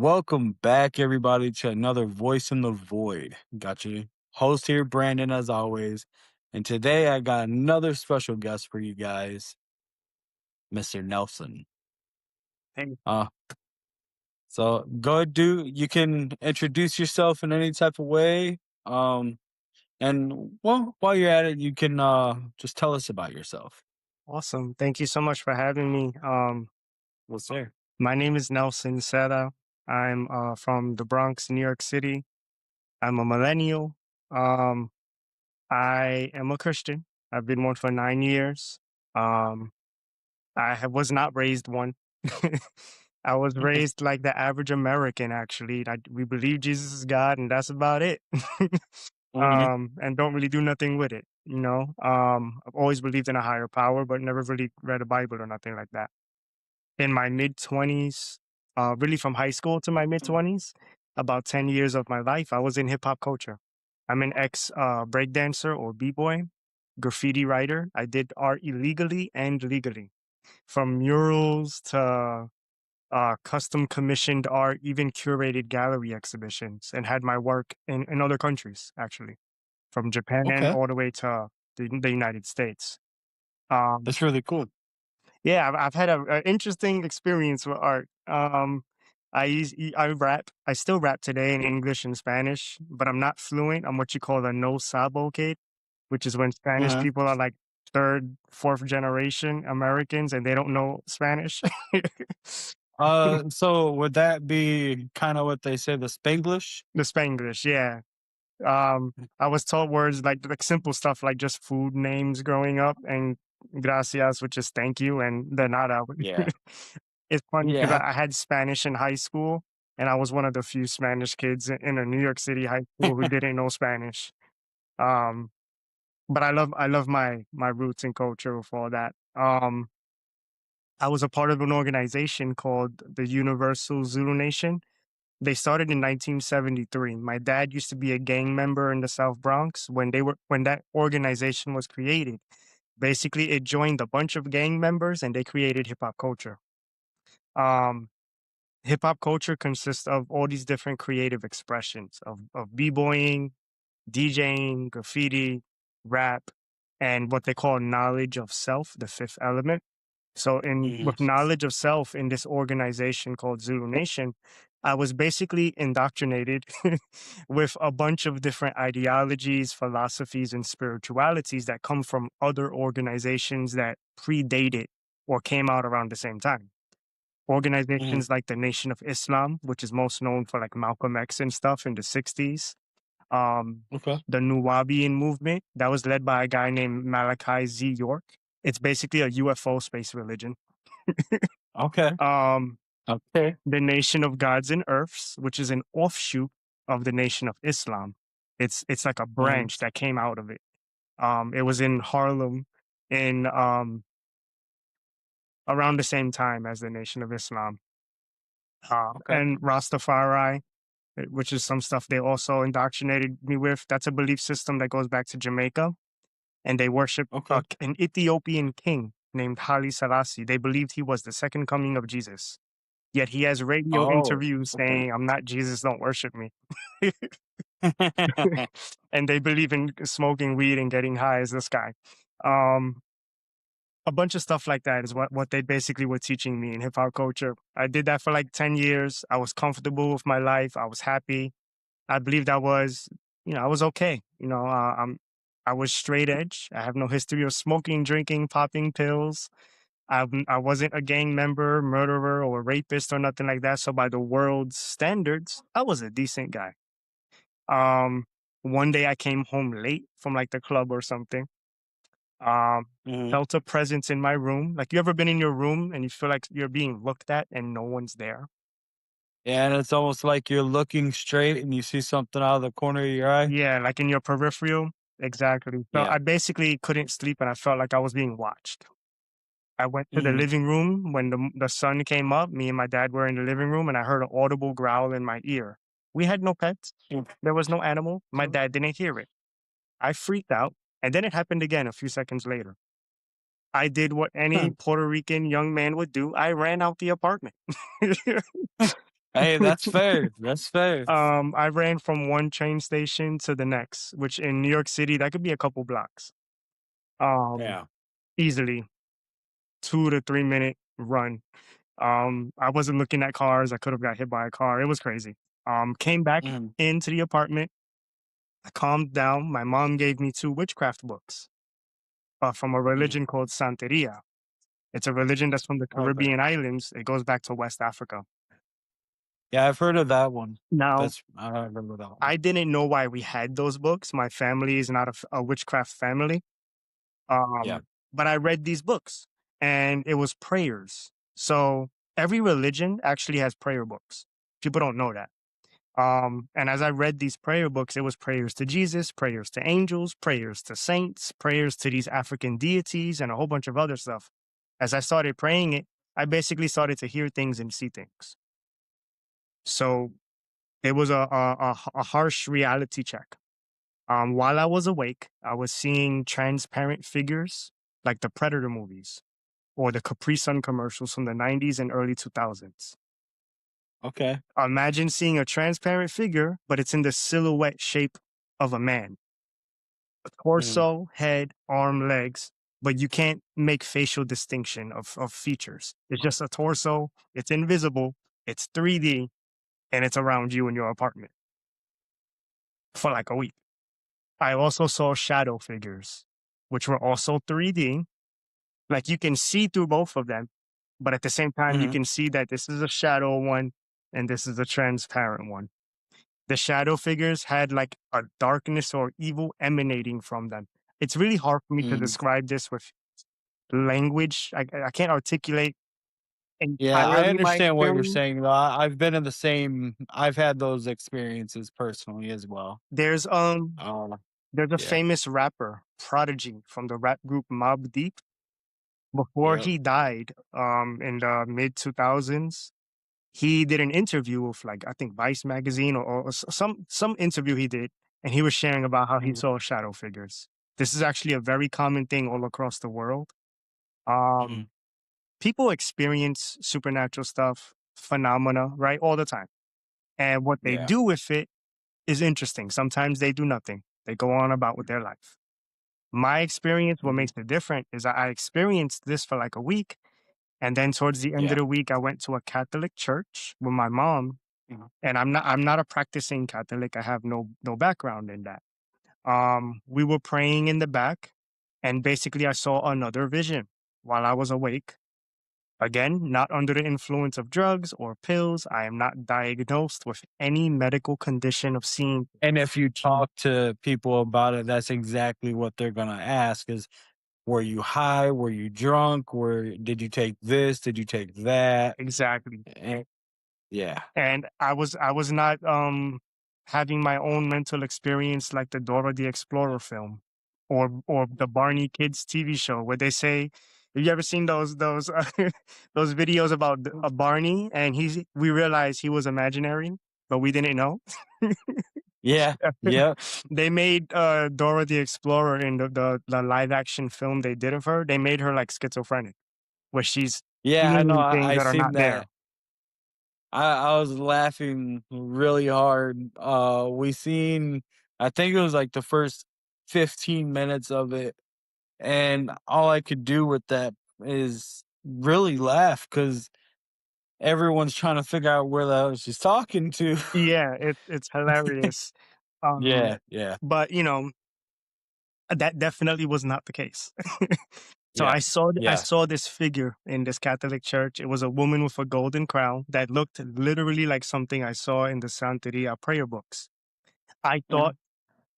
Welcome back, everybody, to another Voice in the Void. Got you, host here, Brandon, as always. And today I got another special guest for you guys, Mr. Nelson. Hey, Uh, so go do. You can introduce yourself in any type of way. And well, while you're at it, you can just tell us about yourself. awesome. Thank you so much for having me. What's there? My name is Nelson Seda. I'm from the Bronx, New York City. I'm a millennial. Um, I am a Christian. I've been one for 9 years. Um, was not raised one. I was raised like the average American, actually. We believe Jesus is God, and that's about it. Mhm. And don't really do nothing with it. I've always believed in a higher power, but never really read a Bible or nothing like that. In my mid 20s, really from high school to my mid 20s, about 10 years of my life, I was in hip hop culture. I'm an ex breakdancer or b-boy, graffiti writer. I did art illegally and legally, from murals to custom commissioned art, even curated gallery exhibitions, and had my work in other countries, actually, from Japan Okay, all the way to the United States. Um, that's really cool. Yeah, I've had a interesting experience with art. I rap. I still rap today in English and Spanish, but I'm not fluent. I'm what you call a no sabo kid, which is when Spanish Uh-huh. people are like third, fourth generation Americans and they don't know Spanish. So would that be kind of what they say, the Spanglish? The Spanglish, yeah. I was taught words like simple stuff like just food names growing up, and gracias, which is thank you, and de nada. Yeah. It's funny because Yeah. I had Spanish in high school, and I was one of the few Spanish kids in a New York City high school who didn't know Spanish. Um, but I love my roots and culture with all that. I was a part of an organization called the Universal Zulu Nation. They started in 1973. My dad used to be a gang member in the South Bronx when that organization was created. Basically, it joined a bunch of gang members and they created hip hop culture. Um, Hip hop culture consists of all these different creative expressions of b-boying, DJing, graffiti, rap, and what they call knowledge of self, the fifth element. So in Mhm. with knowledge of self in this organization called Zulu Nation, I was basically indoctrinated with a bunch of different ideologies, philosophies, and spiritualities that come from other organizations that predated or came out around the same time. Mhm. Organizations like the Nation of Islam, which is most known for like Malcolm X and stuff in the 60s. Um, Okay. the Nuwabian movement that was led by a guy named Malachi Z. York. It's basically a UFO space religion. Okay. Um, Okay. the Nation of Gods and Earths, which is an offshoot of the Nation of Islam. It's like a Mhm. branch that came out of it. It was in Harlem in around the same time as the Nation of Islam. Okay. And Rastafari, which is some stuff they also indoctrinated me with. That's a belief system that goes back to Jamaica, and they worship Okay. an Ethiopian king named Haile Selassie. They believed he was the second coming of Jesus. Yet he has radio Oh, interviews okay. saying, "I'm not Jesus, don't worship me." And they believe in smoking weed and getting high as this guy. Um, a bunch of stuff like that is what they basically were teaching me in hip hop culture. I did that for like 10 years. I was comfortable with my life. I was happy. I believed I was okay. I was straight edge. I have no history of smoking, drinking, popping pills. I wasn't a gang member, murderer, or rapist or nothing like that. So by the world's standards, I was a decent guy. Um, One day I came home late from like the club or something. Um, Mhm. Felt a presence in my room. Like you ever been in your room and you feel like you're being looked at and no one's there? Yeah, and it's almost like you're looking straight and you see something out of the corner of your eye. Yeah, like in your peripheral. Exactly. So Yeah. I basically couldn't sleep and I felt like I was being watched. I went to the Mhm. living room when the sun came up. Me and my dad were in the living room and I heard an audible growl in my ear. We had no pets. Mm. There was no animal. My dad didn't hear it. I freaked out. And then it happened again a few seconds later. I did what any Huh. Puerto Rican young man would do. I ran out the apartment. Hey, that's fair. That's fair. I ran from one train station to the next, which in New York City, that could be a couple blocks. Um, Yeah. Easily 2 to 3 minute run. I wasn't looking at cars. I could have got hit by a car. It was crazy. Came back Mhm. into the apartment. I calmed down. My mom gave me two witchcraft books from a Mhm. religion called Santeria. It's a religion that's from the Okay. Caribbean islands. It goes back to West Africa. Yeah, I've heard of that one. Now, I remember that one. I didn't know why we had those books. My family is not a witchcraft family. Yeah. Um, but I read these books and it was prayers. So every religion actually has prayer books. People don't know that. And as I read these prayer books, it was prayers to Jesus, prayers to angels, prayers to saints, prayers to these African deities, and a whole bunch of other stuff. As I started praying it, I basically started to hear things and see things. So it was a harsh reality check. While I was awake, I was seeing transparent figures like the Predator movies or the Capri Sun commercials from the 90s and early 2000s. Okay. Imagine seeing a transparent figure, but it's in the silhouette shape of a man, Mhm. torso, head, arm, legs, but you can't make facial distinction of features. It's just a torso, it's invisible, it's 3D, and it's around you in your apartment for like a week. I also saw shadow figures, which were also 3D. Like you can see through both of them, but at the same time, you Mhm. can see that this is a shadow one and this is a transparent one. The shadow figures had like a darkness or evil emanating from them. It's really hard for me to Mhm. describe this with language. I can't articulate Yeah, I entirely my understand what you're experience. saying, though. I've been in the same I've had those experiences personally as well. There's Oh, there's a yeah. famous rapper, Prodigy, from the rap group Mobb Deep. Before Yep. he died, in the mid 2000s, he did an interview with like I think Vice magazine or some interview he did, and he was sharing about how he Mhm. saw shadow figures. This is actually a very common thing all across the world. Mhm. Um, People experience supernatural stuff, phenomena, right, all the time, and what they Yeah. do with it is interesting. Sometimes they do nothing; they go on about with their life. My experience, what Mhm. makes it different, is I experienced this for like a week, and then towards the end of Yeah. the week, I went to a Catholic church with my mom. Mhm. And I'm not a practicing Catholic. I have no background in that. We were praying in the back, and basically I saw another vision while I was awake. Again, not under the influence of drugs or pills. I am not diagnosed with any medical condition of seeing. And if you talk to people about it, that's exactly what they're gonna ask is, "Were you high? Were you drunk? Did you take this? Did you take that?" Exactly. Eh, yeah. And I was not having my own mental experience like the Dora the Explorer film or the Barney Kids TV show where they say, have you ever seen those those videos about a Barney and we realized he was imaginary, but we didn't know. Yeah. Yep. They made Dora the Explorer in the live action film they did of her. They made her like schizophrenic, where she's Yeah, I know, seeing things I that are seen not there. that. I was laughing really hard. We seen I think it was, like, the first 15 minutes of it, and all I could do with that is really laugh because everyone's trying to figure out where the hell she's talking to. Yeah, it's hilarious. Um, Yeah, yeah, but that definitely was not the case. So yeah, I yeah. saw this figure in this Catholic church. It was a woman with a golden crown that looked literally like something I saw in the Santeria prayer books. I thought Mhm.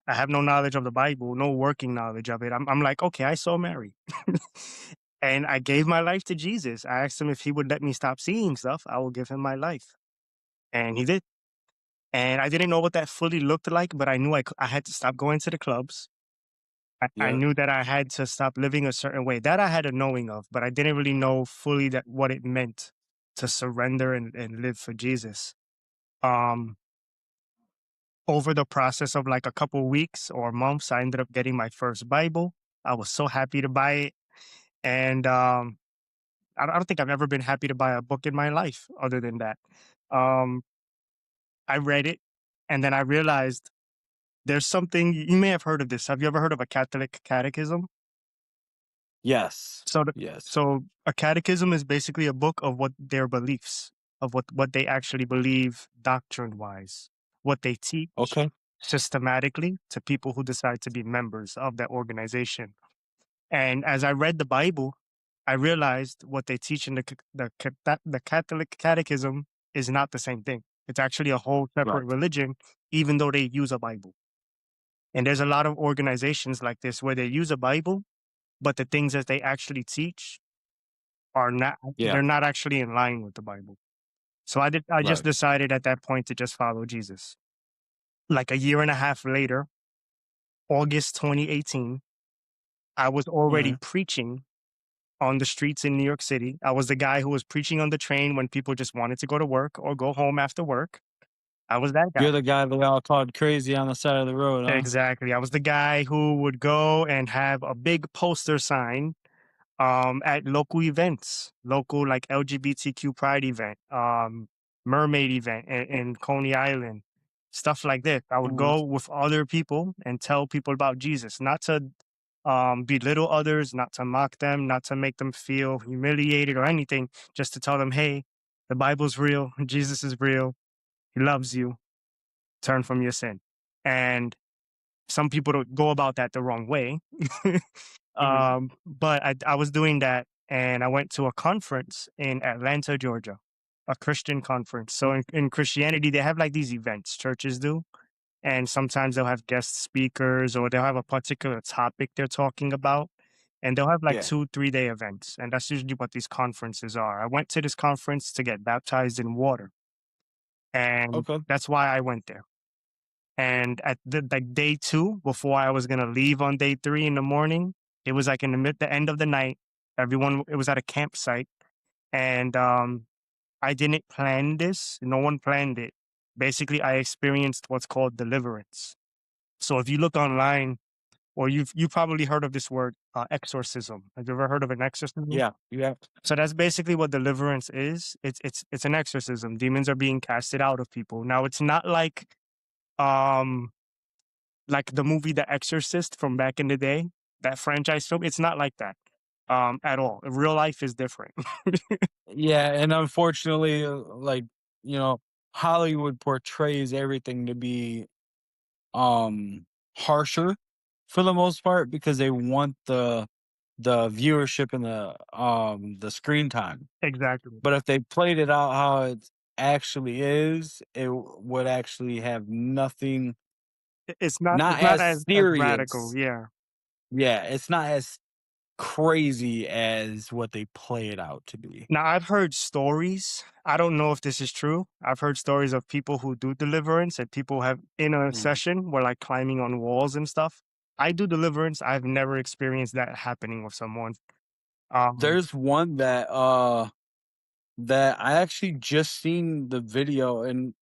I have no knowledge of the Bible, no working knowledge of it. I'm like, okay, I saw Mary. And I gave my life to Jesus. I asked him if he would let me stop seeing stuff. I will give him my life. And he did. And I didn't know what that fully looked like, but I knew I had to stop going to the clubs. I Yep. knew that I had to stop living a certain way. That I had a knowing of, but I didn't really know fully that what it meant to surrender and live for Jesus. Um, Over the process of like a couple weeks or months, I ended up getting my first Bible. I was so happy to buy it. And I don't think I've ever been happy to buy a book in my life other than that. Um, I read it, and then I realized there's something you may have heard of this. Have you ever heard of a Catholic catechism? Yes. So, Yes. a catechism is basically a book of what their beliefs, of what they actually believe doctrine wise, what they teach Okay. systematically to people who decide to be members of that organization. And as I read the Bible, I realized what they teach in the Catholic catechism is not the same thing. It's actually a whole separate Right. religion, even though they use a Bible. And there's a lot of organizations like this where they use a Bible, but the things that they actually teach are not Yeah. they're not actually in line with the Bible. So I just Right. decided at that point to just follow Jesus. Like a year and a half later, August 2018, I was already Mhm. preaching on the streets in New York City. I was the guy who was preaching on the train when people just wanted to go to work or go home after work. I was that guy. You're the guy they all called crazy on the side of the road, huh? Exactly. I was the guy who would go and have a big poster sign at local events, local like LGBTQ pride event, mermaid event in Coney Island, stuff like this. I would Mhm. go with other people and tell people about Jesus, not to belittle others, not to mock them, not to make them feel humiliated or anything, just to tell them, hey, the Bible's real, Jesus is real, he loves you, turn from your sin. And some people don't go about that the wrong way. Mhm. But I was doing that, and I went to a conference in Atlanta, Georgia, a Christian conference. So in Christianity, they have like these events, churches do. And sometimes they'll have guest speakers or they'll have a particular topic they're talking about. And they'll have like Yeah. 2, 3 day events. And that's usually what these conferences are. I went to this conference to get baptized in water. And Okay. that's why I went there. And at the like day two, before I was gonna leave on day three in the morning, it was like in the end of the night. Everyone, it was at a campsite, and I didn't plan this. No one planned it. Basically, I experienced what's called deliverance. So if you look online, or you probably heard of this word, exorcism. Have you ever heard of an exorcism? Yeah. Yeah. So that's basically what deliverance is. It's an exorcism. Demons are being casted out of people. Now it's not um like the movie The Exorcist from back in the day, that franchise film. It's not like that at all. Real life is different. Yeah, and unfortunately, you know, Hollywood portrays everything to be, um, harsher for the most part because they want the viewership and the screen time. Exactly. But if they played it out how it actually is, would actually have nothing It's not not as as radical. serious. Yeah. Yeah, it's not as crazy as what they play it out to be. Now I've heard stories. I don't know if this is true. I've heard stories of people who do deliverance and people have in a Mhm. session were like climbing on walls and stuff. I do deliverance. I've never experienced that happening with someone. Um, There's one that I actually just seen the video and,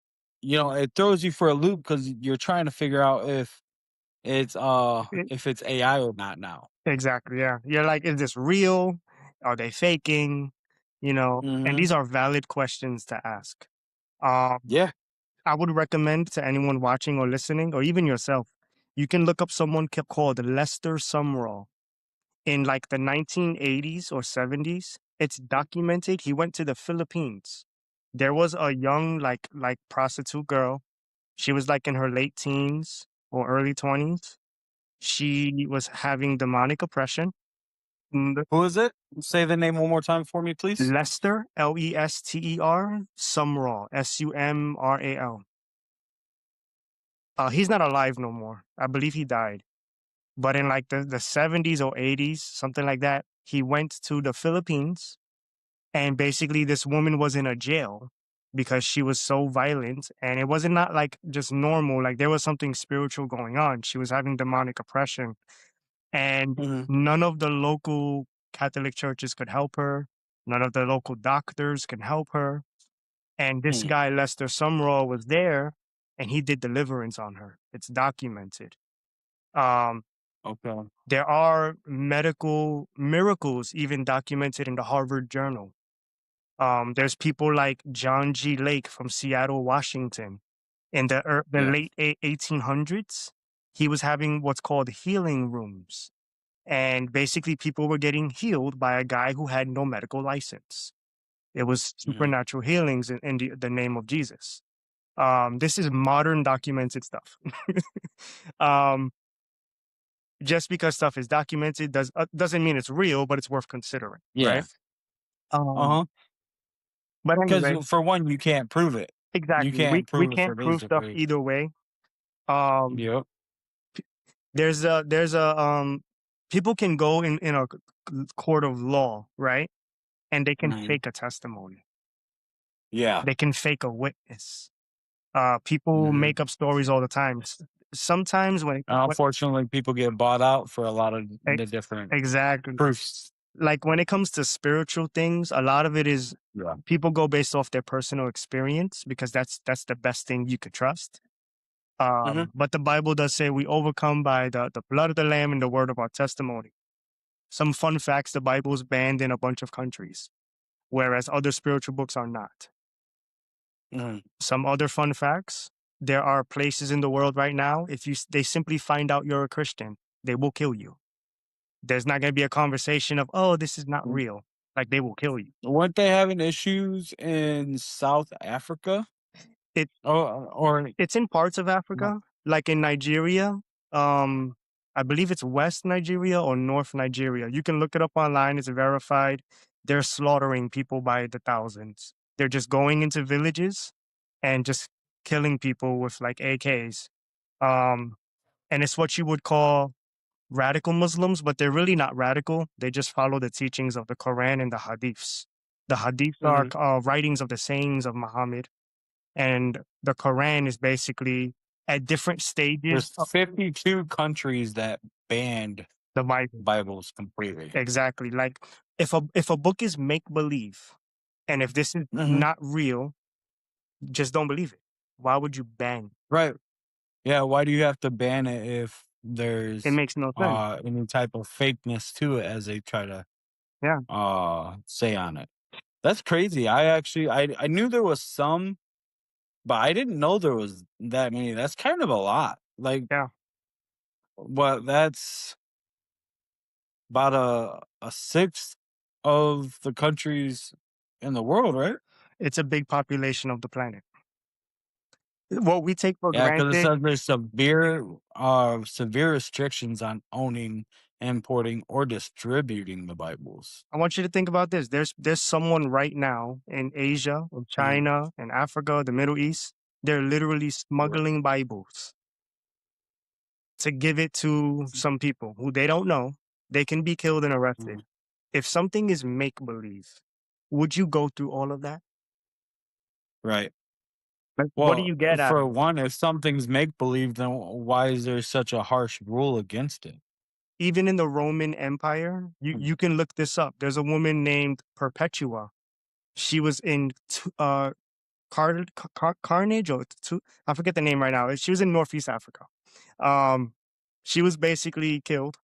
it throws you for a loop because 'cause you're trying to figure out if it's AI or not now. Exactly, yeah. You're like, "Is this real? Are they faking?" And Mhm. these are valid questions to ask. Um, Yeah. I would recommend to anyone watching or listening, or even yourself, you can look up someone called Lester Sumrall. In like the 1980s or 70s, it's documented he went to the Philippines. There was a young like prostitute girl. She was like in her late teens or early 20s. She was having demonic oppression. Who is it? Say the name one more time for me, please. Lester, Lester, Sumral, Sumral. He's not alive no more. I believe he died. But in like the 70s or 80s, something like that, he went to the Philippines and basically this woman was in a jail because she was so violent and it wasn't not like just normal, like there was something spiritual going on. She was having demonic oppression and Mhm. none of the local Catholic churches could help her. None of the local doctors can help her. And this Mm. guy, Lester Sumrall, was there and he did deliverance on her. It's documented. Um, Okay. there are medical miracles even documented in the Harvard Journal. There's people like John G. Lake from Seattle, Washington. In the Yeah. late 1800s, he was having what's called healing rooms. And basically, people were getting healed by a guy who had no medical license. It was Mhm. supernatural healings in the name of Jesus. This is modern documented stuff. um, just because stuff is documented doesn't mean it's real, but it's worth considering, right? Yeah. Um, Uh-huh. but anyway, Because for one, you can't prove it. You exactly. We can't we prove it for can't prove stuff basically. either way. Um, Yep. there's a people can go in a court of law, right? And they can Mhm. fake a testimony. Yeah. They can fake a witness. People Mhm. make up stories all the time. Sometimes when Unfortunately, people get bought out for a lot of the ex- different exactly, proofs. like when it comes to spiritual things, a lot of it is Yeah. people go based off their personal experience because that's the best thing you could trust. Mhm. But the Bible does say we overcome by the blood of the Lamb and the word of our testimony. Some fun facts: the Bible is banned in a bunch of countries, whereas other spiritual books are not. Mhm. Some other fun facts: there are places in the world right now, if they simply find out you're a Christian, they will kill you. There's not going to be a conversation of, oh, this is not real. Like, they will kill you. Weren't they having issues in South Africa? It Or it's in parts of Africa, like in Nigeria. Um, I believe it's West Nigeria or North Nigeria. You can look it up online. It's verified. They're slaughtering people by the thousands. They're just going into villages and just killing people with like AKs. Um, and it's what you would call radical Muslims, but they're really not radical. They just follow the teachings of the Quran and the Hadiths. The Hadiths are Mhm. writings of the sayings of Muhammad, and the Quran is basically at different stages There's of 52 countries that banned the Bible. Bibles completely. Exactly. Like if a book is make believe, and if this is Mhm. not real, just don't believe it. Why would you ban? Right. Yeah, why do you have to ban it if It there's makes no sense. any type of fakeness to it as they try to Yeah, say on it? That's crazy. I knew there was some, but I didn't know there was that many. That's kind of a lot. Like yeah. what that's about a sixth of the countries in the world, right? It's a big population of the planet. What we take for Yeah, because it granted. says there's severe restrictions on owning, importing, or distributing the Bibles. I want you to think about this. There's someone right now in Asia, in Mhm. China, in Africa, the Middle East. They're literally Yeah. smuggling Bibles to give it to some people who they don't know. They can be killed and arrested. Mhm. If something is make believe, would you go through all of that? Right. Like, what do Well, you get out for of it? one, if something's make believe, then why is there such a harsh rule against it? Even in the Roman Empire, you can look this up. There's a woman named Perpetua. She was in Carnage or I forget the name right now. She was in Northeast Africa. Um, she was basically killed,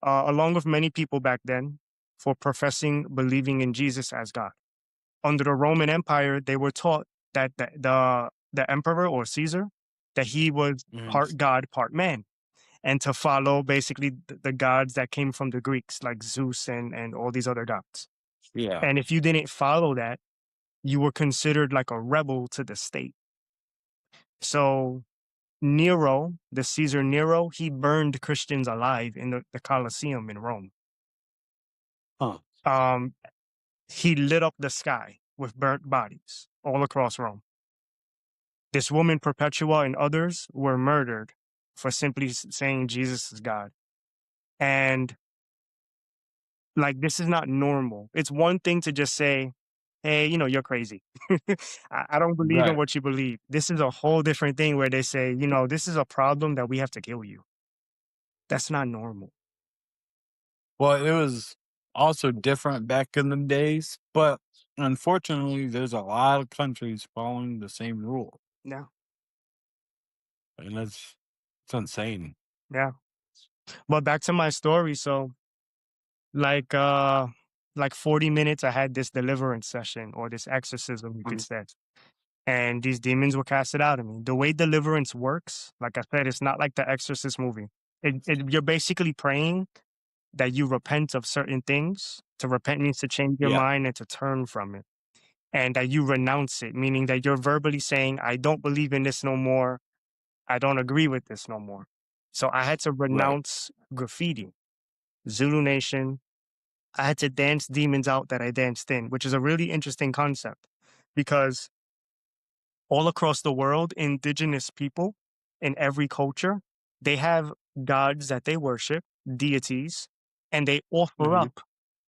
along with many people back then, for professing believing in Jesus as God. Under the Roman Empire, they were taught that the emperor or Caesar, that he was Mhm. part God, part man, and to follow basically the gods that came from the Greeks, like Zeus and all these other gods. Yeah. And if you didn't follow that, you were considered like a rebel to the state. So Nero, the Caesar Nero, he burned Christians alive in the Colosseum in Rome. Huh. Um, he lit up the sky with burnt bodies all across Rome. This woman, Perpetua, and others were murdered for simply saying Jesus is God. And like, this is not normal. It's one thing to just say, hey, you're crazy. I don't believe in Right. what you believe. This is a whole different thing where they say, this is a problem that we have to kill you. That's not normal. Well, it was also different back in the days, but unfortunately, there's a lot of countries following the same rule, Yeah. and it's insane. Yeah. But back to my story. So, like, like 40 minutes, I had this deliverance session or this exorcism, you could Mhm. say. And these demons were casted out of me. The way deliverance works, like I said, it's not like the Exorcist movie. You're basically praying that you repent of certain things. To repent means to change your Yeah, mind and to turn from it, and that you renounce it, meaning that you're verbally saying, I don't believe in this no more. I don't agree with this no more. So I had to right. renounce graffiti, Zulu Nation. I had to dance demons out that I danced in, which is a really interesting concept because all across the world, indigenous people in every culture, they have gods that they worship, deities, and they offer Mhm. up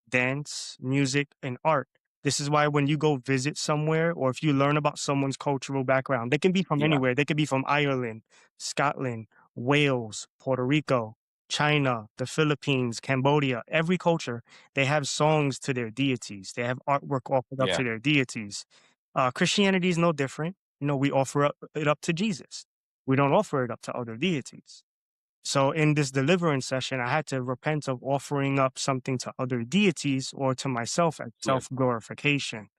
dance, music, and art. This is why when you go visit somewhere or if you learn about someone's cultural background, they can be from Yeah, anywhere. They could be from Ireland, Scotland, Wales, Puerto Rico, China, the Philippines, Cambodia, every culture, they have songs to their deities. They have artwork offered up yeah, to their deities. Christianity is no different. We offer it up to Jesus. We don't offer it up to other deities. So in this deliverance session, I had to repent of offering up something to other deities or to myself as yeah. self glorification.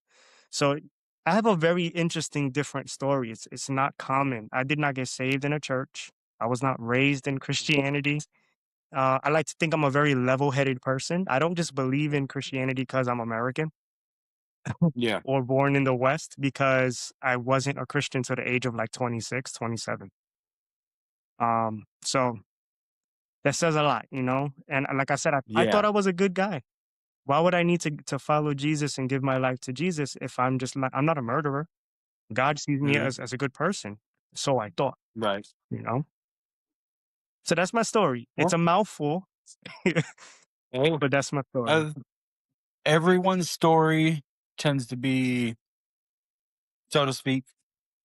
So I have a very interesting, different story. It's not common. I did not get saved in a church. I was not raised in Christianity. I like to think I'm a very level headed person. I don't just believe in Christianity because I'm American Yeah, or born in the West, because I wasn't a Christian to the age of like 26, 27. So that says a lot, And like I said, I yeah. thought I was a good guy. Why would I need to follow Jesus and give my life to Jesus if I'm not a murderer? God sees me Mhm. as a good person. So I thought, Right. you know? So that's my story. It's Well, a mouthful, hey, but that's my story. uh, everyone's story tends to be, so to speak,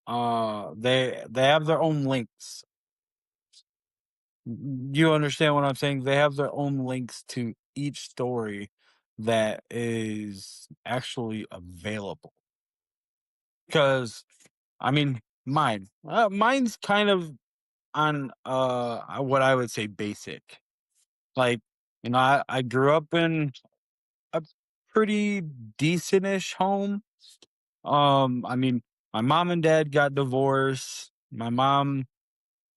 they have their own links. You understand what I'm saying? They have their own links to each story that is actually available. Because, I mean, mine's kind of on what I would say basic. Like, I grew up in a pretty decentish home. I mean, my mom and dad got divorced. My mom,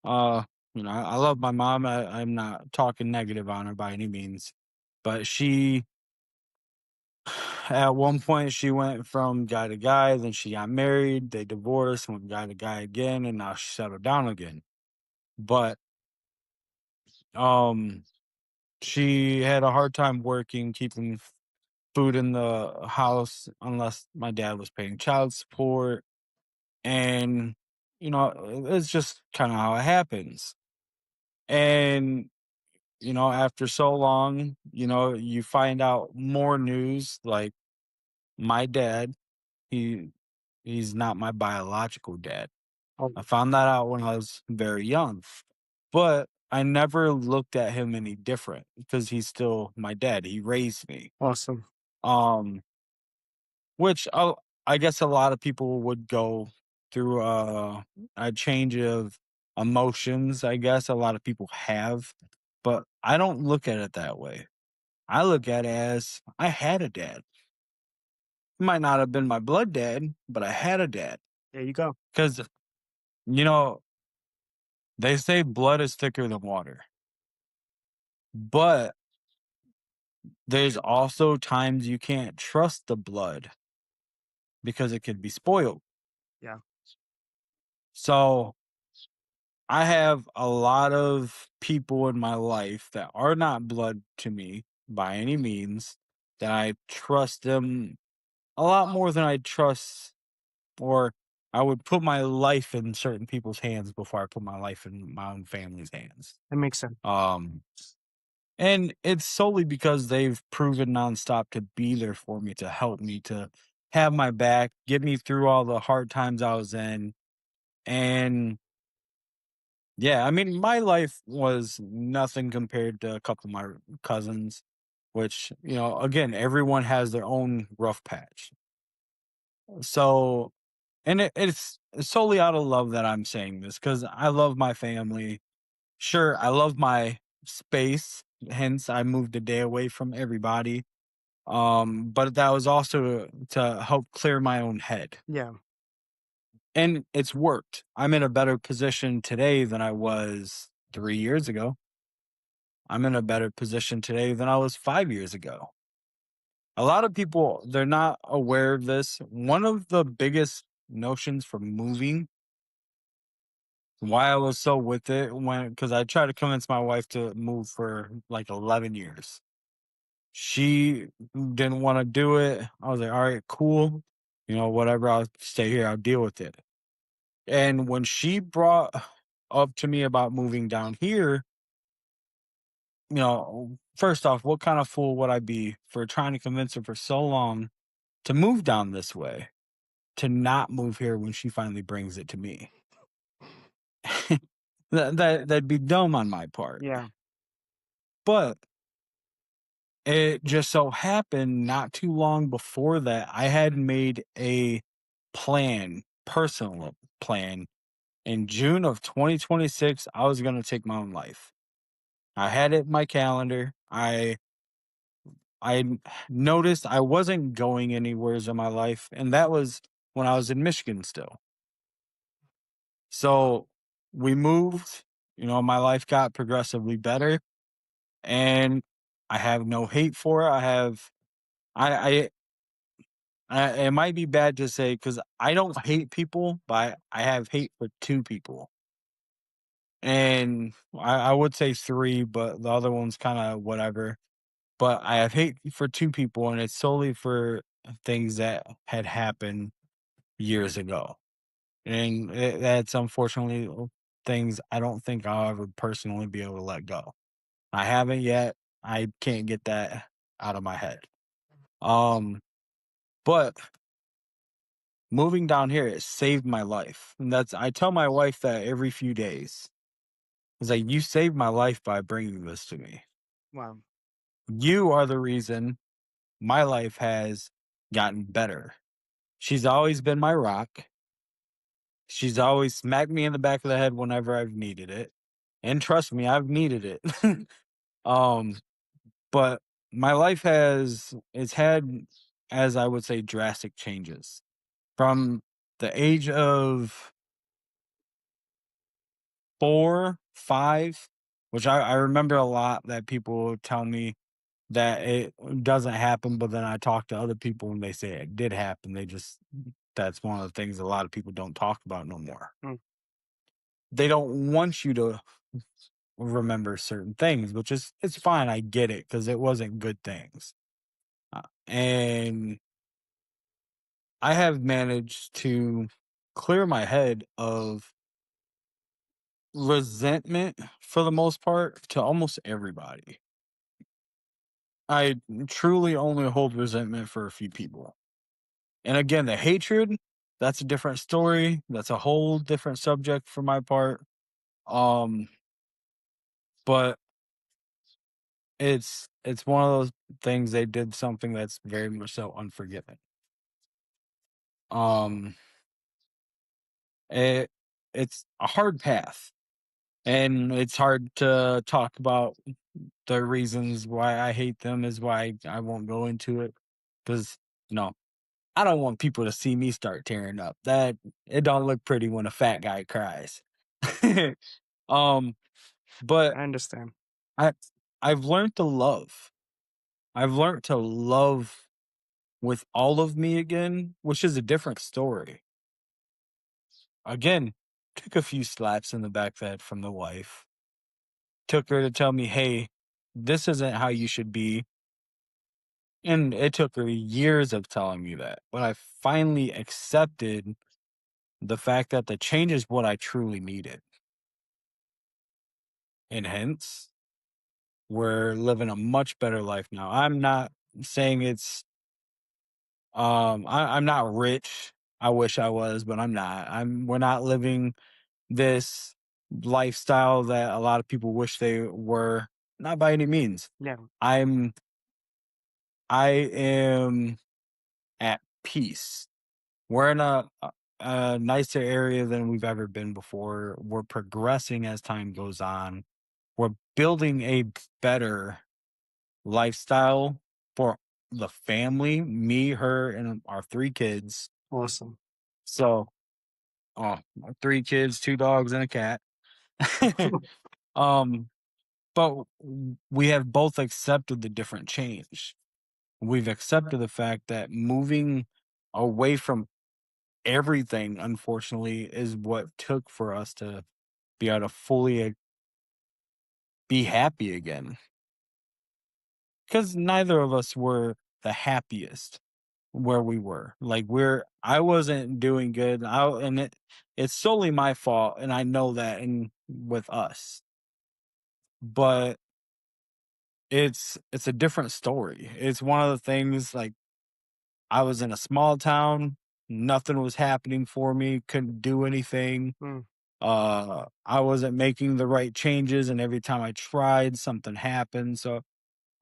uh, I love my mom. I'm not talking negative on her by any means, but she, at one point, she went from guy to guy. Then she got married. They divorced, went guy to guy again, and now she settled down again. But um, she had a hard time working, keeping food in the house unless my dad was paying child support. And, it's just kind of how it happens. And, after so long, you find out more news like my dad, he he's not my biological dad. Oh, I found that out when I was very young. But I never looked at him any different because he's still my dad. He raised me. awesome. Um Which I guess a lot of people would go through a change of emotions, I guess a lot of people have, but I don't look at it that way. I look at it as I had a dad. He might not have been my blood dad, but I had a dad. There you go. Because, you know, they say blood is thicker than water, but there's also times you can't trust the blood because it could be spoiled. Yeah, So I have a lot of people in my life that are not blood to me by any means, that I trust them a lot more than I trust, or I would put my life in certain people's hands before I put my life in my own family's hands. that makes sense. Um, and it's solely because they've proven nonstop to be there for me, to help me, to have my back, get me through all the hard times I was in. And yeah, I mean, my life was nothing compared to a couple of my cousins, which, again, everyone has their own rough patch. So, and it's solely out of love that I'm saying this because I love my family. Sure, I love my space. Hence, I moved a day away from everybody. But that was also to help clear my own head. Yeah. And it's worked. I'm in a better position today than I was 3 years ago. I'm in a better position today than I was 5 years ago. A lot of people, they're not aware of this. One of the biggest notions for moving, why I was so with it, because I tried to convince my wife to move for like 11 years. She didn't want to do it. I was like, all right, cool. Whatever, I'll stay here, I'll deal with it. And when she brought up to me about moving down here, first off, what kind of fool would I be for trying to convince her for so long to move down this way, to not move here when she finally brings it to me? That'd be dumb on my part. Yeah. But it just so happened not too long before that, I had made a personal plan. In June of 2026, I was going to take my own life. I had it in my calendar. I noticed I wasn't going anywheres in my life, and that was when I was in Michigan still. So we moved, my life got progressively better, and I have no hate for it. I, it might be bad to say because I don't hate people, but I have hate for two people. And I would say three, but the other one's kind of whatever. But I have hate for two people, and it's solely for things that had happened years ago. And that's unfortunately things I don't think I'll ever personally be able to let go. I haven't yet. I can't get that out of my head. Um, but moving down here, it saved my life. And I tell my wife that every few days. It's like, you saved my life by bringing this to me. Wow. You are the reason my life has gotten better. She's always been my rock. She's always smacked me in the back of the head whenever I've needed it. And trust me, I've needed it. um, but my life it's had, as I would say, drastic changes. From the age of 4, 5, which I remember a lot that people tell me that it doesn't happen, but then I talk to other people and they say it did happen. That's one of the things a lot of people don't talk about no more. Mm. They don't want you to remember certain things, which is it's fine. I get it because it wasn't good things. And I have managed to clear my head of resentment for the most part to almost everybody. I truly only hold resentment for a few people. And again, the hatred, that's a different story. That's a whole different subject for my part. Um, but it's one of those things they did something that's very much so unforgiving. Um, it it's a hard path, and it's hard to talk about the reasons why I hate them. Is why I won't go into it because no, I don't want people to see me start tearing up. That it don't look pretty when a fat guy cries. um, but I understand. I I've learned to love. I've learned to love with all of me again, which is a different story. Again, took a few slaps in the back of the head from the wife. Took her to tell me, hey, this isn't how you should be. And it took her years of telling me that. But I finally accepted the fact that the change is what I truly needed. And hence, we're living a much better life now. I'm not saying I'm not rich. I wish I was, but I'm not. We're not living this lifestyle that a lot of people wish they were. Not by any means. Yeah. I'm I am at peace. We're in a nicer area than we've ever been before. We're progressing as time goes on. We're building a better lifestyle for the family, me, her, and our 3 kids. Awesome. So, my 3 kids, 2 dogs, and a cat. Um, but we have both accepted the different change. We've accepted the fact that moving away from everything, unfortunately, is what took for us to be able to fully be happy again. Because neither of us were the happiest where we were. Like I wasn't doing good. It's solely my fault, and I know that in with us. But it's a different story. It's one of the things like I was in a small town, nothing was happening for me, couldn't do anything. Mm, I wasn't making the right changes, and every time I tried, something happened. So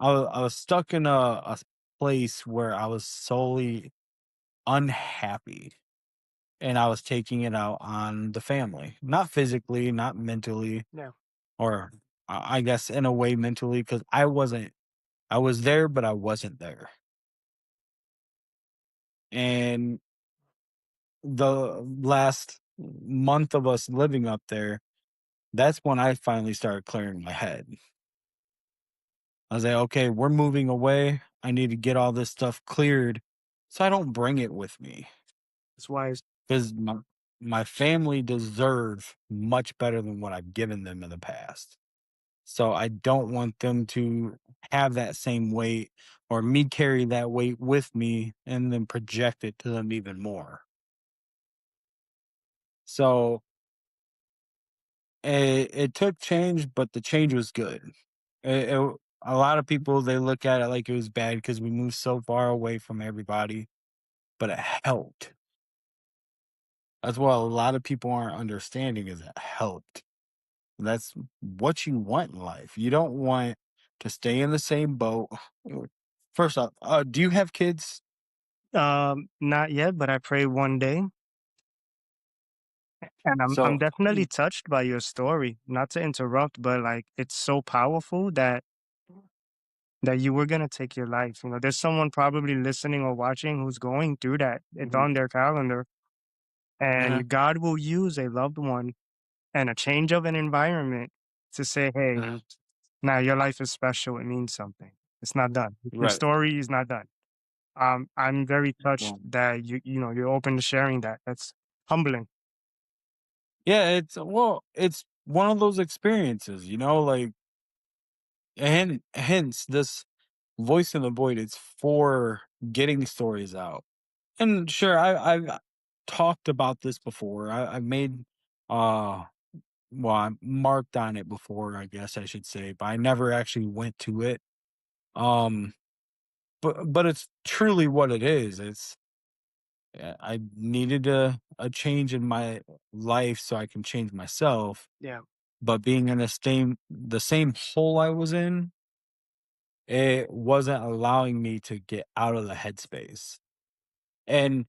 I was stuck in a place where I was solely unhappy, and I was taking it out on the family, not physically, not mentally, yeah. or I guess in a way mentally, because I wasn't. I was there, but I wasn't there. And the last month of us living up there, that's when I finally started clearing my head. I was like, okay, we're moving away. I need to get all this stuff cleared so I don't bring it with me. It's wise. Because my family deserve much better than what I've given them in the past. So I don't want them to have that same weight or me carry that weight with me and then project it to them even more. So it took change, but the change was good. A lot of people they look at it like it was bad because we moved so far away from everybody, but it helped. That's what a lot of people aren't understanding is it helped. That's what you want in life. You don't want to stay in the same boat. First off, do you have kids? Not yet, but I pray one day. And I'm So, definitely touched by your story. Not to interrupt, but like it's so powerful that you were gonna take your life. You know, there's someone probably listening or watching who's going through that. It's mhm, on their calendar. uh-huh, And God will use a loved one and a change of an environment to say, hey, uh-huh, now your life is special. It means something. It's not done. Your right. story is not done. I'm very touched Well, that you're open to sharing that. That's humbling. yeah, it's one of those experiences, like, and hence this voice in the void. It's for getting stories out. And sure, I've talked about this before. I've made uh well, I marked on it before, I guess I should say, but I never actually went to it. Um, but it's truly what it is. I needed a change in my life so I can change myself. Yeah. But being in the same hole I was in, it wasn't allowing me to get out of the headspace. And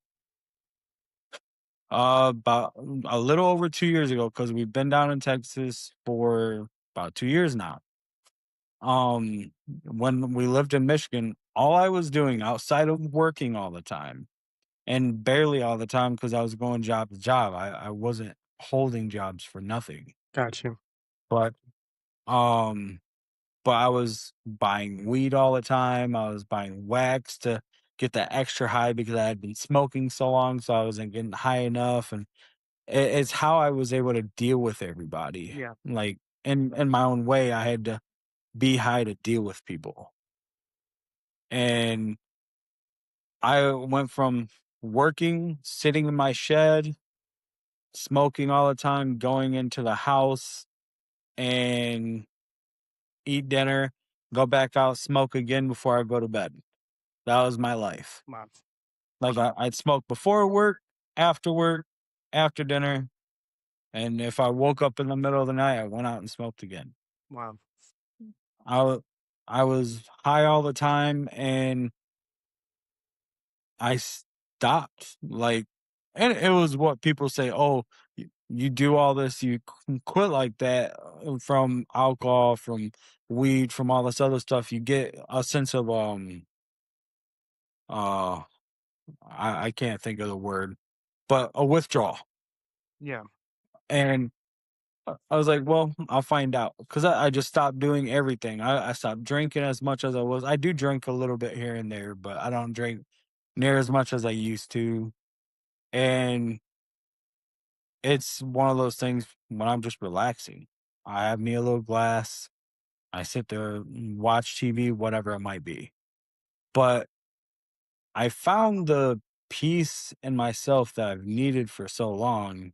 about a little over 2 years ago, because we've been down in Texas for about 2 years now. When we lived in Michigan, all I was doing outside of working all the time and barely all the time because I was going job to job. I wasn't holding jobs for nothing. Got you. But um but I was buying weed all the time. I was buying wax to get that extra high because I had been smoking so long, so I wasn't getting high enough. And it's how I was able to deal with everybody. Yeah. Like in my own way, I had to be high to deal with people. And I went from working, sitting in my shed, smoking all the time, going into the house and eat dinner, go back out, smoke again before I go to bed. That was my life. Wow. Like I'd smoke before work, after dinner, and if I woke up in the middle of the night, I went out and smoked again. Wow. I wa- I was high all the time, and I stopped. Like, and it was what people say. Oh, you do all this, you quit like that from alcohol, from weed, from all this other stuff. You get a sense of uh, I can't think of the word, but a withdrawal. Yeah, And I was like, well, I'll find out because I just stopped doing everything. I stopped drinking as much as I was. I do drink a little bit here and there, but I don't drink near as much as I used to. And it's one of those things when I'm just relaxing. I have me a little glass. I sit there, watch TV, whatever it might be. But I found the peace in myself that I've needed for so long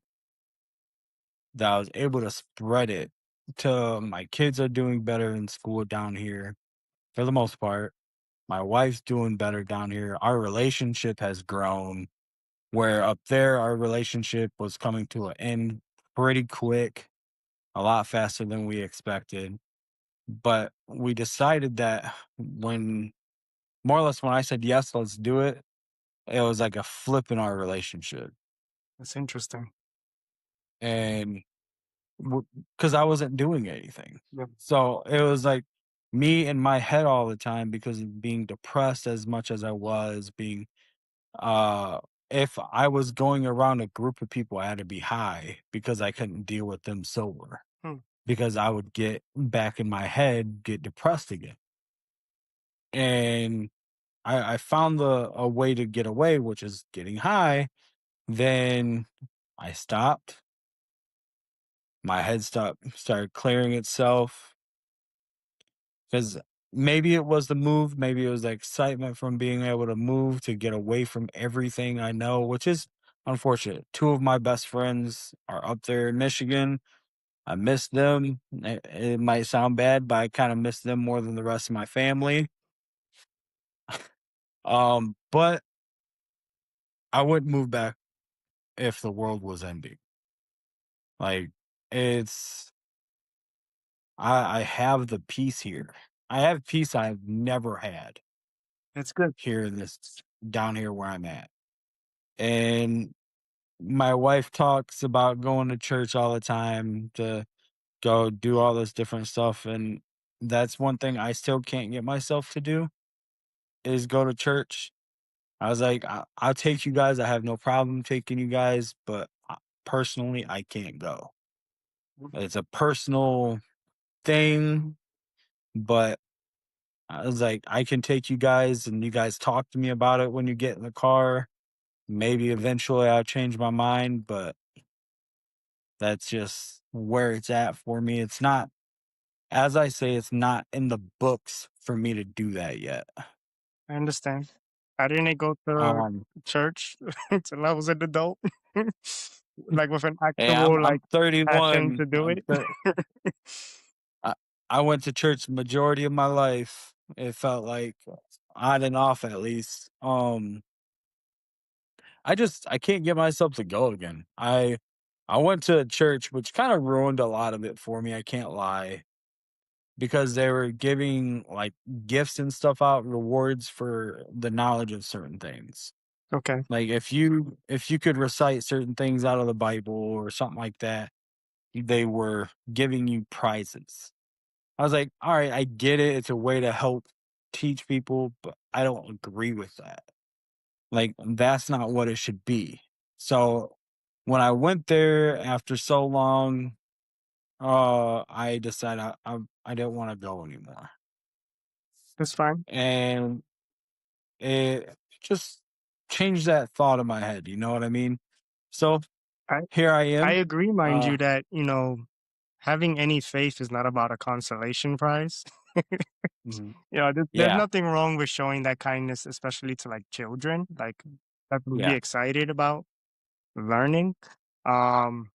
that I was able to spread it to my kids are doing better in school down here for the most part. My wife's doing better down here. Our relationship has grown where up there our relationship was coming to an end pretty quick, a lot faster than we expected. But we decided that when more or less when I said yes, let's do it, it was like a flip in our relationship. that's interesting. And because I wasn't doing anything. Yeah, So it was like me in my head all the time because of being depressed as much as I was being uh if I was going around a group of people I had to be high because I couldn't deal with them sober hmm, because I would get back in my head get depressed again. And I found a way to get away, which is getting high. Then I stopped. My head started clearing itself. Because maybe it was the move, maybe it was the excitement from being able to move to get away from everything I know, which is unfortunate. Two of my best friends are up there in Michigan. I miss them. It might sound bad, but I kind of miss them more than the rest of my family. But I wouldn't move back if the world was ending. Like it's I have the peace here. I have peace I've never had it's good. here in this down here where I'm at. And my wife talks about going to church all the time to go do all this different stuff, and that's one thing I still can't get myself to do is go to church. I was like, I'll take you guys. I have no problem taking you guys, but personally, I can't go. It's a personal thing, but I was like, I can take you guys, and you guys talk to me about it when you get in the car. Maybe eventually I'll change my mind, but that's just where it's at for me. It's not, as I say, it's not in the books for me to do that yet. I understand. I didn't go to Um, church until I was an adult, like with an yeah, actual I'm like passion 31. to do it. I, I went to church the majority of my life. It felt like on and off at least. I can't get myself to go again. I went to a church which kind of ruined a lot of it for me. I can't lie because they were giving like gifts and stuff out, rewards for the knowledge of certain things. Okay, Like if you could recite certain things out of the Bible or something like that, they were giving you prizes. I was like, all right, I get it. It's a way to help teach people, but I don't agree with that. Like that's not what it should be. So when I went there after so long, I decided I didn't want to go anymore. that's fine. And it just changed that thought in my head, you know what I mean? So, I here I I am. agree, mind Uh you, that having any faith is not about a consolation prize. mhm. There's Yeah, nothing wrong with showing that kindness, especially to like children, like that would be yeah, excited about learning. Um,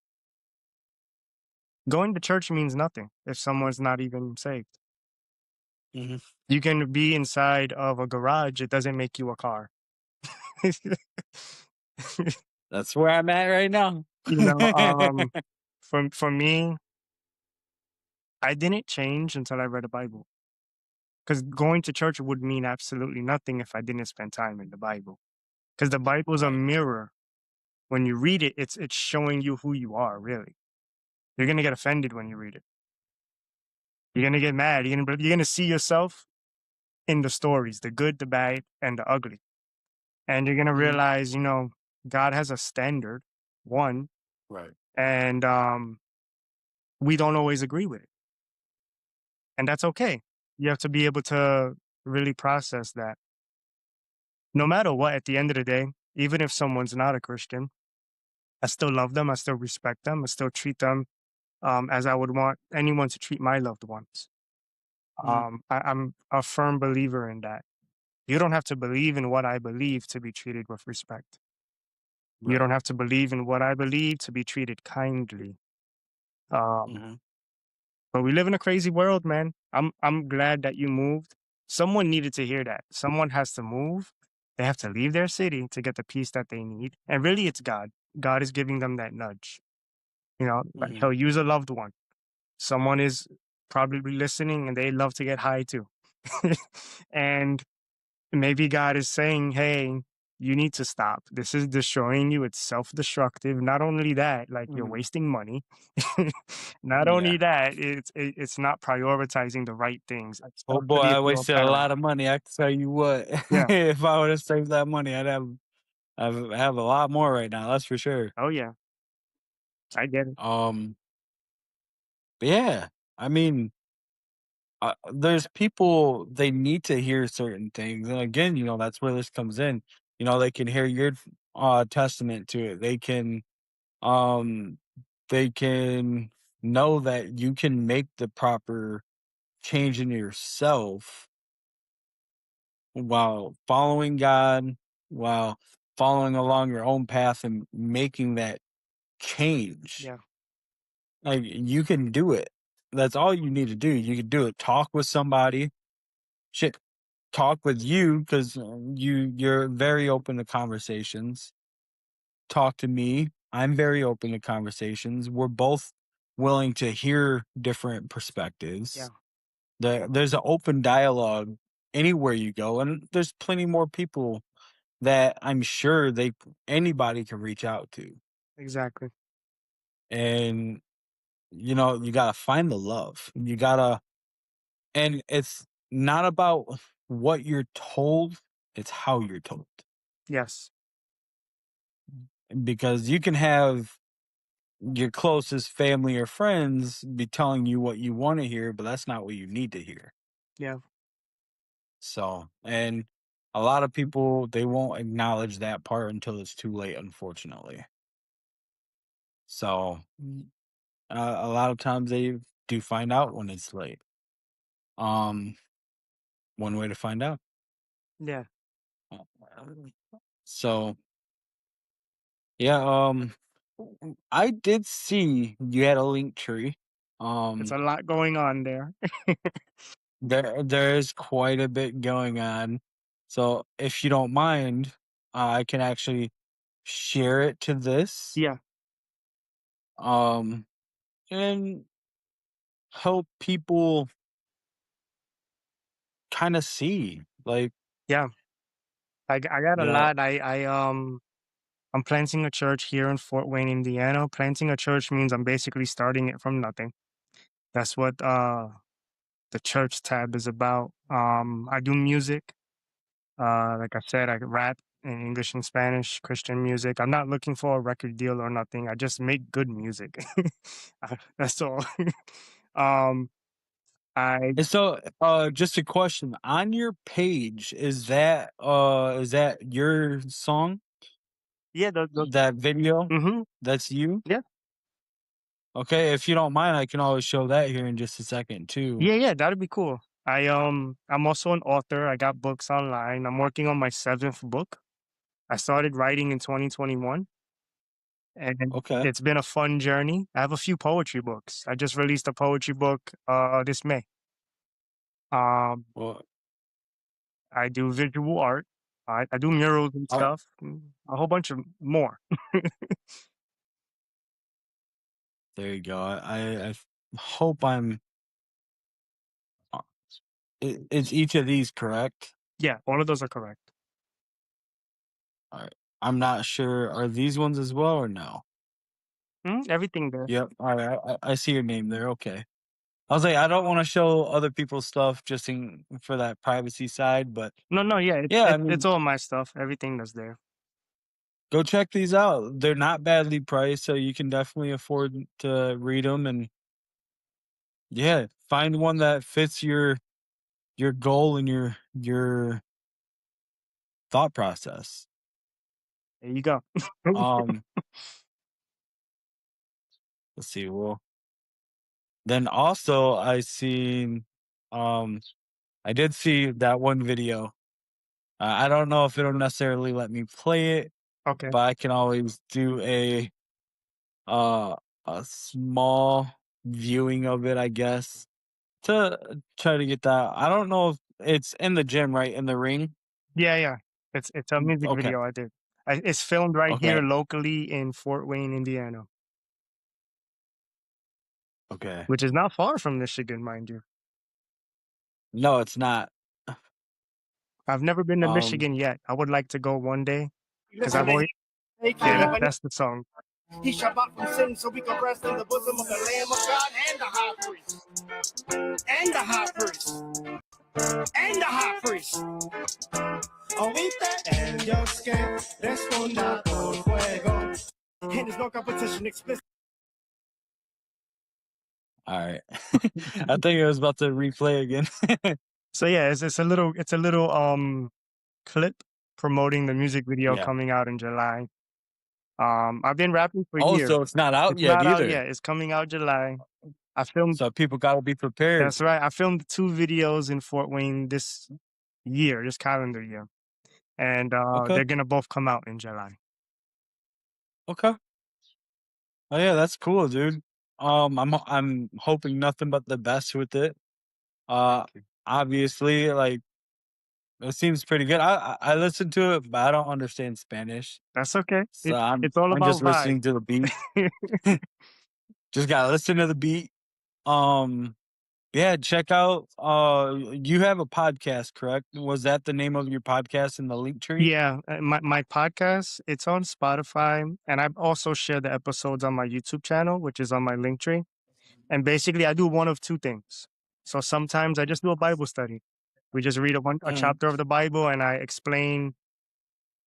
Going to church means nothing if someone's not even saved. mhm. You can be inside of a garage; it doesn't make you a car. That's where I'm at right now. you know, um, for me, I didn't change until I read the Bible. Because going to church would mean absolutely nothing if I didn't spend time in the Bible. Because the Bible is a Right. mirror. When you read it, it's showing you who you are, really. You're gonna get offended when you read it. You're gonna get mad. You're gonna see yourself in the stories, the good, the bad, and the ugly. and you're gonna Mhm. realize, God has a standard, one, Right. and we don't always agree with it, and that's okay. You have to be able to really process that. No matter what, at the end of the day, even if someone's not a Christian, I still love them. I still respect them. I still treat them as I would want anyone to treat my loved ones. Mhm. I'm a firm believer in that. You don't have to believe in what I believe to be treated with respect. You Right. don't have to believe in what I believe to be treated kindly. Um, Mhm. but we live in a crazy world, man. I'm glad that you moved. Someone needed to hear that. Someone has to move. They have to leave their city to get the peace that they need. And really, it's God. God is giving them that nudge. Like Mhm. He'll use a loved one. Someone is probably listening and they love to get high too. And maybe God is saying, hey, you need to stop. This is destroying you. It's self destructive. Not only that, like you're Mhm. wasting money. Not only Yeah. that, it's not prioritizing the right things, Oh boy, especially I if you're a wasted a parent. lot of money. I can tell you what. Yeah. If I would have saved that money, I'd have a lot more right now. That's for sure. Oh, yeah. I get it. Um, but yeah, I mean, there's people they need to hear certain things, and again, that's where this comes in. They can hear your testament to it. Um, they can know that you can make the proper change in yourself while following God, while following along your own path and making that change. Yeah. Like you can do it. That's all you need to do. You can do it. Talk with somebody. Shit, talk with you because you're very open to conversations. Talk to me. I'm very open to conversations. We're both willing to hear different Yeah. perspectives. There's an open dialogue anywhere you go, and there's plenty more people that I'm sure anybody can reach out to. Exactly. And you gotta find the love. And it's not about what you're told, it's how you're told. Yes. Because you can have your closest family or friends be telling you what you want to hear, but that's not what you need to hear. Yeah. And a lot of people, they won't acknowledge that part until it's too late, unfortunately. So, a lot of times they do find out when it's late. Um, One way to find out. Yeah. Uh, So, yeah, I did see you had a link tree. It's Um, a lot going on there. there is quite a bit going on. So, if you don't mind, I can actually share it to this, Yeah. um, and help people kind of see, like, Yeah. I got a you know, lot. I'm planting a church here in Fort Wayne, Indiana. Planting a church means I'm basically starting it from nothing. That's what the church tab is about. I do music. Like I said, I rap in English and Spanish, Christian music. I'm not looking for a record deal or nothing. I just make good music. That's all. um, I and so, just a question on your page, is that your song? Yeah, the That video? mm-hmm. That's you? Yeah. Okay, if you don't mind, I can always show that here in just a second too. Yeah, yeah, that'd be cool. I'm also an author. I got books online. I'm working on my seventh book. I started writing in 2021, and Okay. it's been a fun journey. I have a few poetry books. I just released a poetry book this May. Um, Well, I do visual art. I do murals and uh, stuff. A whole bunch of more. there you go. Hope I'm uh, is each of these correct? Yeah, all of those are correct. Alright. I'm not sure, are these ones as well or no? Everything there. Yep, alright, I see your name there, okay. I was like, I don't want to show other people's stuff just in for that privacy side, but No, no, yeah, yeah, I it's mean, all my stuff. Everything that's there. go check these out. They're not badly priced, so you can definitely afford to read them. And yeah, find one that fits your goal and your thought process. There you go. Um, let's see. Well, then also um, I did see that one video. I don't know if it'll necessarily let me play it, Okay. but I can always do uh a small viewing of it, I guess, to try to get that. I don't know if it's in the gym, right? In the ring. Yeah, yeah. It's a music Okay. video I did. It's filmed right here Okay. locally in Fort Wayne, Indiana, Okay. which is not far from Michigan, mind you. No, it's not. I've never been to Um. Michigan yet. I would like to go one day because Listen I've to him. always yeah, Taking up that's the song. he shall back from sin so we can rest in the bosom of the Lamb of God and the high priest. And the high priest. And the high priest. Oíste, ellos que responda por fuego. And there's no competition explicit. All right. I think I was about to replay again. So yeah, it's a little clip promoting the music video Yeah. coming out in July. I've been rapping for Oh, years. so it's not out It's yet not out either. yet. It's coming out July. I filmed So people got to be prepared. That's right. I filmed 2 videos in Fort Wayne this year, this calendar year, and Okay. they're gonna both come out in July. Okay. Oh yeah, that's cool, dude. I'm hoping nothing but the best with it. Uh, obviously, like it seems pretty good. I listened to it, but I don't understand Spanish, That's okay. so I'm It's all I'm about just vibe. listening to the beat. Just gotta listen to the beat. Um, yeah, check out. You have a podcast, correct? Was that the name of your podcast in the link tree? Yeah, my podcast, it's on Spotify, and I also share the episodes on my YouTube channel, which is on my link tree. And basically, I do one of 2 things. So sometimes I just do a Bible study. We just read a Mm, chapter of the Bible, and I explain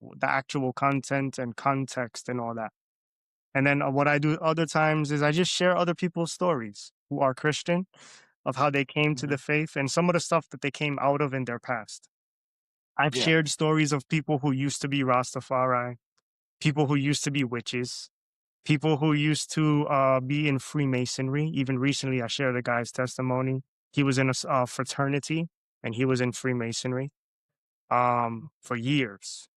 the actual content and context and all that. And then what I do other times is I just share other people's stories who are Christian of how they came to the mhm. faith and some of the stuff that they came out of in their past. I've Yeah, shared stories of people who used to be Rastafari, people who used to be witches, people who used to be in Freemasonry. Even recently, I shared a guy's testimony. He was in a fraternity and he was in Freemasonry for years.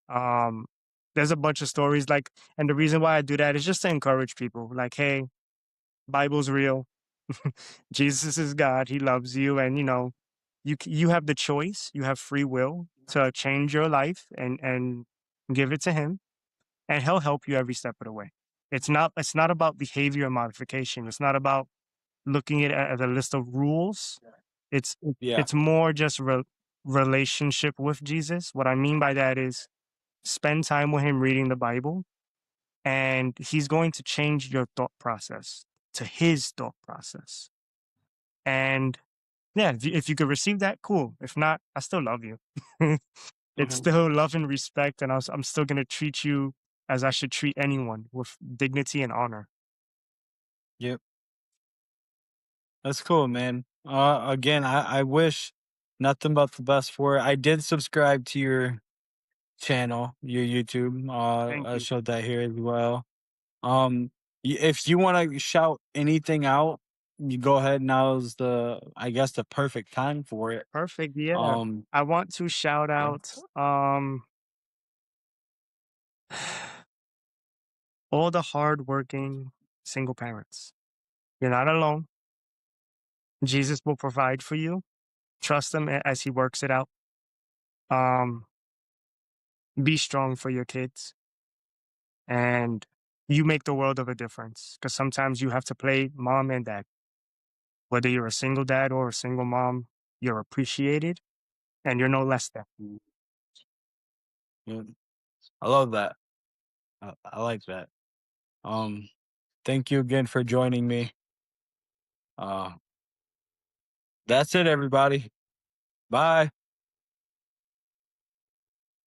Um, there's a bunch of stories like, and the reason why I do that is just to encourage people. Like, hey, Bible's real. Jesus is God. He loves you, and you have the choice. You have free will to change your life and give it to Him, and He'll help you every step of the way. It's not about behavior modification. It's not about looking at it as a list of rules. It's yeah. it's more just relationship with Jesus. What I mean by that is spend time with Him reading the Bible, and He's going to change your thought process to His thought process. And yeah, if you could receive that, cool. If not, I still love you. It's Mhm. still love and respect, and I'm still gonna treat you as I should treat anyone with dignity and honor. Yep, that's cool, man. Again, I wish nothing but the best for it. I did subscribe to your channel, your YouTube. Thank I you. showed that here as well. Um, if you want to shout anything out, you go ahead. Now's I guess, the perfect time for it. Perfect. Yeah. Um, I want to shout yeah. out all the hardworking single parents. You're not alone. Jesus will provide for you. Trust him as he works it out. Um, be strong for your kids, and you make the world of a difference because sometimes you have to play mom and dad. Whether you're a single dad or a single mom, you're appreciated and you're no less than. Mm, yeah. I love that. I like that. Um, thank you again for joining me. Uh, That's it, everybody. Bye.